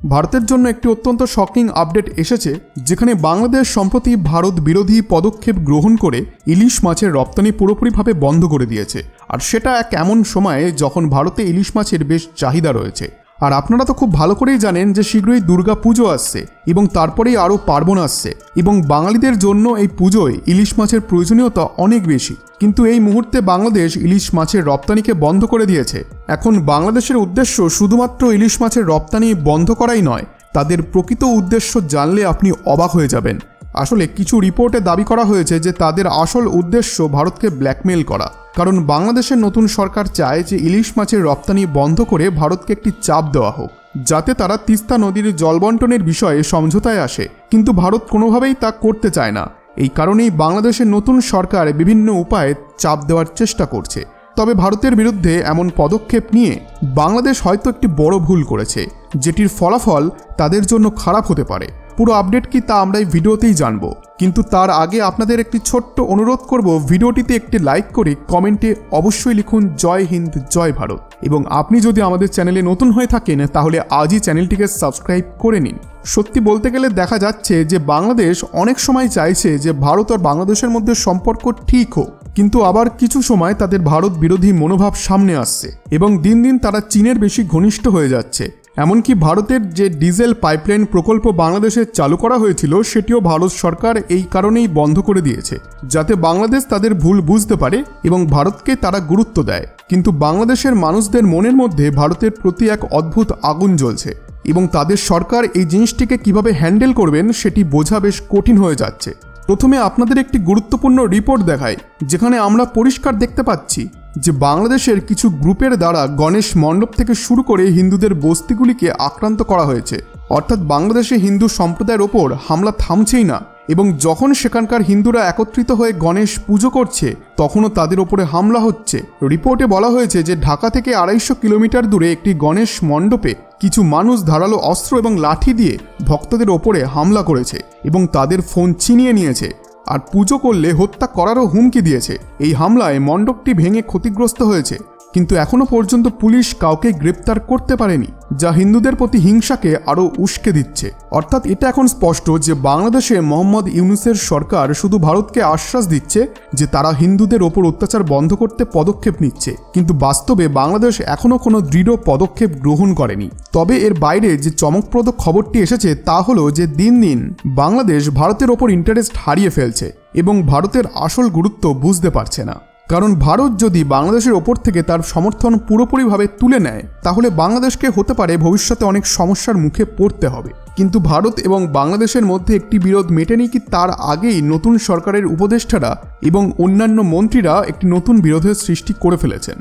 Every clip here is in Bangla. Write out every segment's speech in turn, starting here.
ভারতের জন্য একটি অত্যন্ত শকিং আপডেট এসেছে, যেখানে বাংলাদেশ সম্প্রতি ভারত বিরোধী পদক্ষেপ গ্রহণ করে ইলিশ মাছের রপ্তানি পুরোপুরিভাবে বন্ধ করে দিয়েছে। আর সেটা এক এমন সময়ে যখন ভারতে ইলিশ মাছের বেশ চাহিদা রয়েছে। আর আপনারা তো খুব ভালো করেই জানেন যে শীঘ্রই দুর্গা পুজো আসছে এবং তারপরেই আরও পার্বণ আসছে, এবং বাঙালিদের জন্য এই পুজোয় ইলিশ মাছের প্রয়োজনীয়তা অনেক বেশি। কিন্তু এই মুহূর্তে বাংলাদেশ ইলিশ মাছের রপ্তানিকে বন্ধ করে দিয়েছে। এখন বাংলাদেশের উদ্দেশ্য শুধুমাত্র ইলিশ মাছের রপ্তানি বন্ধ করাই নয়, তাদের প্রকৃত উদ্দেশ্য জানলে আপনি অবাক হয়ে যাবেন। আসলে কিছু রিপোর্টে দাবি করা হয়েছে যে তাদের আসল উদ্দেশ্য ভারতকে ব্ল্যাকমেল করা। কারণ বাংলাদেশের নতুন সরকার চায় যে ইলিশ মাছের রপ্তানি বন্ধ করে ভারতকে একটি চাপ দেওয়া হোক, যাতে তারা তিস্তা নদীর জলবন্টনের বিষয়ে সমঝোতায় আসে। কিন্তু ভারত কোনোভাবেই তা করতে চায় না। এই কারণেই বাংলাদেশের নতুন সরকার বিভিন্ন উপায়ে চাপ দেওয়ার চেষ্টা করছে। তবে ভারতের বিরুদ্ধে এমন পদক্ষেপ নিয়ে বাংলাদেশ হয়তো একটি বড় ভুল করেছে, যেটির ফলাফল তাদের জন্য খারাপ হতে পারে। পুরো আপডেট কি তা আমরা এই ভিডিওতেই জানবো। কিন্তু তার আগে আপনাদের একটি ছোট্ট অনুরোধ করব, ভিডিওটিতে একটি লাইক করে কমেন্টে অবশ্যই লিখুন জয় হিন্দ জয় ভারত। এবং আপনি যদি আমাদের চ্যানেলে নতুন হয়ে থাকেন তাহলে আজই চ্যানেলটিকে সাবস্ক্রাইব করে নিন। সত্যি বলতে গেলে দেখা যাচ্ছে যে বাংলাদেশ অনেক সময় চাইছে যে ভারত আর বাংলাদেশের মধ্যে সম্পর্ক ঠিক হোক, কিন্তু আবার কিছু সময় তাদের ভারত বিরোধী মনোভাব সামনে আসছে এবং দিন দিন তারা চীনের বেশি ঘনিষ্ঠ হয়ে যাচ্ছে। এমনকি ভারতের যে ডিজেল পাইপলাইন প্রকল্প বাংলাদেশে চালু করা হয়েছিল সেটিও ভারত সরকার এই কারণেই বন্ধ করে দিয়েছে, যাতে বাংলাদেশ তাদের ভুল বুঝতে পারে এবং ভারতকে তারা গুরুত্ব দেয়। কিন্তু বাংলাদেশের মানুষদের মনের মধ্যে ভারতের প্রতি এক অদ্ভুত আগুন জ্বলছে এবং তাদের সরকার এই জিনিসটিকে কিভাবে হ্যান্ডেল করবেন সেটি বোঝা বেশ কঠিন হয়ে যাচ্ছে। প্রথমে আপনাদের একটি গুরুত্বপূর্ণ রিপোর্ট দেখাই, যেখানে আমরা পরিষ্কার দেখতে পাচ্ছি যে বাংলাদেশের কিছু গ্রুপের দ্বারা গণেশ মণ্ডপ থেকে শুরু করে হিন্দুদের বস্তিগুলিকে আক্রান্ত করা হয়েছে। অর্থাৎ বাংলাদেশে হিন্দু সম্প্রদায়ের ওপর হামলা থামছেই না, এবং যখন সেখানকার হিন্দুরা একত্রিত হয়ে গণেশ পুজো করছে তখনও তাদের ওপরে হামলা হচ্ছে। রিপোর্টে বলা হয়েছে যে ঢাকা থেকে 250 কিলোমিটার দূরে একটি গণেশ মণ্ডপে কিছু মানুষ ধারালো অস্ত্র এবং লাঠি দিয়ে ভক্তদের ওপরে হামলা করেছে এবং তাদের ফোন ছিনিয়ে নিয়েছে, আর পুজো করলে হত্যা করারও হুমকি দিয়েছে। এই হামলায় মণ্ডপটি ভেঙে ক্ষতিগ্রস্ত হয়েছে, কিন্তু এখনও পর্যন্ত পুলিশ কাউকে গ্রেপ্তার করতে পারেনি, যা হিন্দুদের প্রতি হিংসাকে আরও উস্কে দিচ্ছে। অর্থাৎ এটা এখন স্পষ্ট যে বাংলাদেশে মোহাম্মদ ইউনূসের সরকার শুধু ভারতকে আশ্বাস দিচ্ছে যে তারা হিন্দুদের ওপর অত্যাচার বন্ধ করতে পদক্ষেপ নিচ্ছে, কিন্তু বাস্তবে বাংলাদেশ এখনও কোনো দৃঢ় পদক্ষেপ গ্রহণ করেনি। তবে এর বাইরে যে চমকপ্রদ খবরটি এসেছে তা হলো যে দিন দিন বাংলাদেশ ভারতের ওপর ইন্টারেস্ট হারিয়ে ফেলছে এবং ভারতের আসল গুরুত্ব বুঝতে পারছে না। কারণ ভারত যদি বাংলাদেশের ওপর থেকে তার সমর্থন পুরোপুরিভাবে তুলে নেয় তাহলে বাংলাদেশকে হতে পারে ভবিষ্যতে অনেক সমস্যার মুখে পড়তে হবে। কিন্তু ভারত এবং বাংলাদেশের মধ্যে একটি বিরোধ মেটেনি কি তার আগেই নতুন সরকারের উপদেষ্টারা এবং অন্যান্য মন্ত্রীরা একটি নতুন বিরোধের সৃষ্টি করে ফেলেছেন।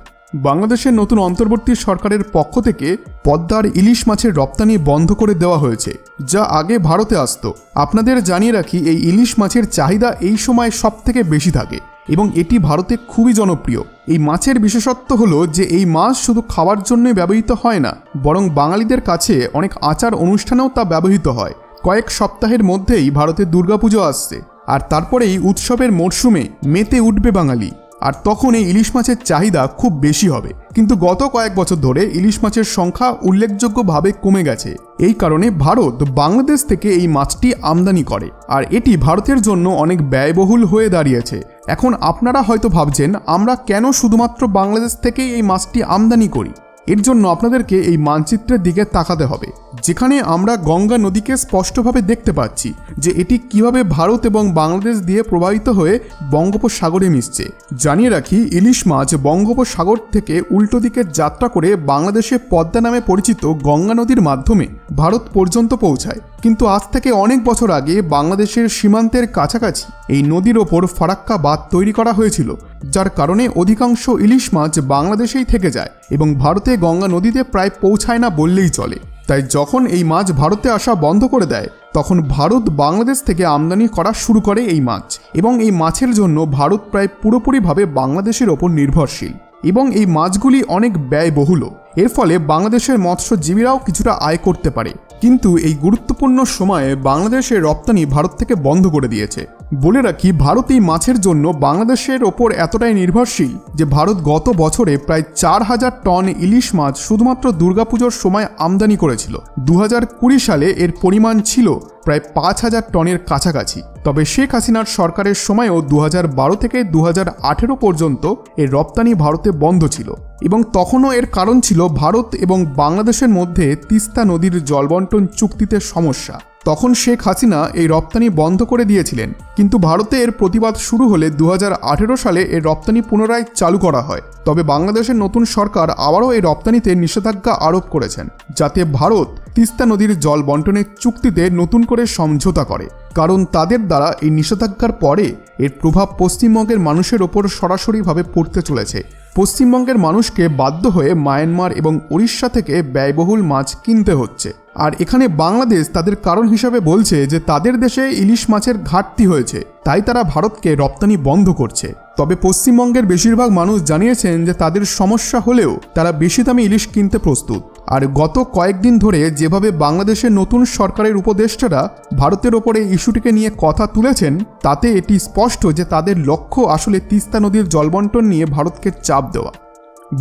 বাংলাদেশের নতুন অন্তর্বর্তী সরকারের পক্ষ থেকে পদ্মার ইলিশ মাছের রপ্তানি বন্ধ করে দেওয়া হয়েছে, যা আগে ভারতে আসতো। আপনাদের জানিয়ে রাখি, এই ইলিশ মাছের চাহিদা এই সময় সবথেকে বেশি থাকে এবং এটি ভারতে খুবই জনপ্রিয়। এই মাছের বিশেষত্ব হলো যে এই মাছ শুধু খাওয়ার জন্যই ব্যবহৃত হয় না, বরং বাঙালিদের কাছে অনেক আচার অনুষ্ঠানেও তা ব্যবহৃত হয়। কয়েক সপ্তাহের মধ্যেই ভারতে দুর্গাপুজো আসছে, আর তারপরেই উৎসবের মরশুমে মেতে উঠবে বাঙালি, আর তখন এই ইলিশ মাছের চাহিদা খুব বেশি হবে। কিন্তু গত কয়েক বছর ধরে ইলিশ মাছের সংখ্যা উল্লেখযোগ্যভাবে কমে গেছে। এই কারণে ভারত বাংলাদেশ থেকে এই মাছটি আমদানি করে, আর এটি ভারতের জন্য অনেক ব্যয়বহুল হয়ে দাঁড়িয়েছে। এখন আপনারা হয়তো ভাবছেন আমরা কেন শুধুমাত্র বাংলাদেশ থেকেই এই মাছটি আমদানি করি। এর জন্য আপনাদেরকে এই মানচিত্রের দিকে তাকাতে হবে, যেখানে আমরা গঙ্গা নদীকে স্পষ্টভাবে দেখতে পাচ্ছি যে এটি কিভাবে ভারত এবং বাংলাদেশ দিয়ে প্রবাহিত হয়ে বঙ্গোপসাগরে মিশছে। জানিয়ে রাখি, ইলিশ মাছ বঙ্গোপসাগর থেকে উল্টো দিকে যাত্রা করে বাংলাদেশে পদ্মা নামে পরিচিত গঙ্গা নদীর মাধ্যমে ভারত পর্যন্ত পৌঁছায়। কিন্তু আজ থেকে অনেক বছর আগে বাংলাদেশের সীমান্তের কাছাকাছি এই নদীর ওপর ফারাক্কা বাঁধ তৈরি করা হয়েছিল, যার কারণে অধিকাংশ ইলিশ মাছ বাংলাদেশেই থেকে যায় এবং ভারতে গঙ্গা নদীতে প্রায় পৌঁছায় না বললেই চলে। তাই যখন এই মাছ ভারতে আসা বন্ধ করে দেয় তখন ভারত বাংলাদেশ থেকে আমদানি করা শুরু করে এই মাছ, এবং এই মাছের জন্য ভারত প্রায় পুরোপুরিভাবে বাংলাদেশের ওপর নির্ভরশীল, এবং এই মাছগুলি অনেক ব্যয়বহুল। এর ফলে বাংলাদেশের মৎস্যজীবীরাও কিছুটা আয় করতে পারে। কিন্তু এই গুরুত্বপূর্ণ সময়ে বাংলাদেশের রপ্তানি ভারত থেকে বন্ধ করে দিয়েছে। বলে রাখি, ভারত এই মাছের জন্য বাংলাদেশের ওপর এতটাই নির্ভরশীল যে ভারত গত বছরে প্রায় 4000 টন ইলিশ মাছ শুধুমাত্র দুর্গাপুজোর সময় আমদানি করেছিল। 2020 সালে এর পরিমাণ ছিল প্রায় 5000 টনের কাছাকাছি। তবে শেখ হাসিনার সরকারের সময়ও 2012 থেকে 2018 পর্যন্ত এর রপ্তানি ভারতে বন্ধ ছিল, এবং তখনও এর কারণ ছিল ভারত এবং বাংলাদেশের মধ্যে তিস্তা নদীর জলবন্টন চুক্তিতে সমস্যা। তখন শেখ হাসিনা এই রপ্তানি বন্ধ করে দিয়েছিলেন, কিন্তু ভারতে এর প্রতিবাদ শুরু হলে 2018 সালে এর রপ্তানি পুনরায় চালু করা হয়। তবে বাংলাদেশের নতুন সরকার আবারও এই রপ্তানিতে নিষেধাজ্ঞা আরোপ করেছেন, যাতে ভারত তিস্তা নদীর জল বন্টনের চুক্তিতে নতুন করে সমঝোতা করে, কারণ তাদের দ্বারা এই নিষেধাজ্ঞার পরে এর প্রভাব পশ্চিমবঙ্গের মানুষের ওপর সরাসরিভাবে পড়তে চলেছে। পশ্চিমবঙ্গের মানুষকে বাধ্য হয়ে মায়ানমার এবং উড়িষ্যা থেকে ব্যয়বহুল মাছ কিনতে হচ্ছে। আর এখানে বাংলাদেশ তাদের কারণ হিসাবে বলছে যে তাদের দেশে ইলিশ মাছের ঘাটতি হয়েছে, তাই তারা ভারতকে রপ্তানি বন্ধ করছে। তবে পশ্চিমবঙ্গের বেশিরভাগ মানুষ জানিয়েছেন যে তাদের সমস্যা হলেও তারা বেশি দামে ইলিশ কিনতে প্রস্তুত। আর গত কয়েকদিন ধরে যেভাবে বাংলাদেশের নতুন সরকারের উপদেষ্টারা ভারতের ওপরে ইস্যুটিকে নিয়ে কথা তুলেছেন, তাতে এটি স্পষ্ট যে তাদের লক্ষ্য আসলে তিস্তা নদীর জলবন্টন নিয়ে ভারতকে চাপ দেওয়া।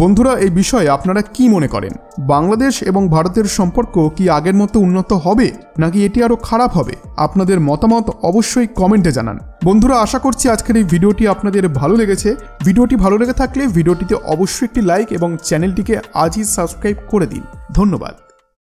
বন্ধুরা, এই বিষয়ে আপনারা কি মনে করেন? বাংলাদেশ এবং ভারতের সম্পর্ক কি আগের মতো উন্নত হবে, নাকি এটি আরও খারাপ হবে? আপনাদের মতামত অবশ্যই কমেন্টে জানান। বন্ধুরা, আশা করছি আজকের এই ভিডিওটি আপনাদের ভালো লেগেছে। ভিডিওটি ভালো লেগে থাকলে ভিডিওটিতে অবশ্যই একটি লাইক এবং চ্যানেলটিকে আজই সাবস্ক্রাইব করে দিন। ধন্যবাদ।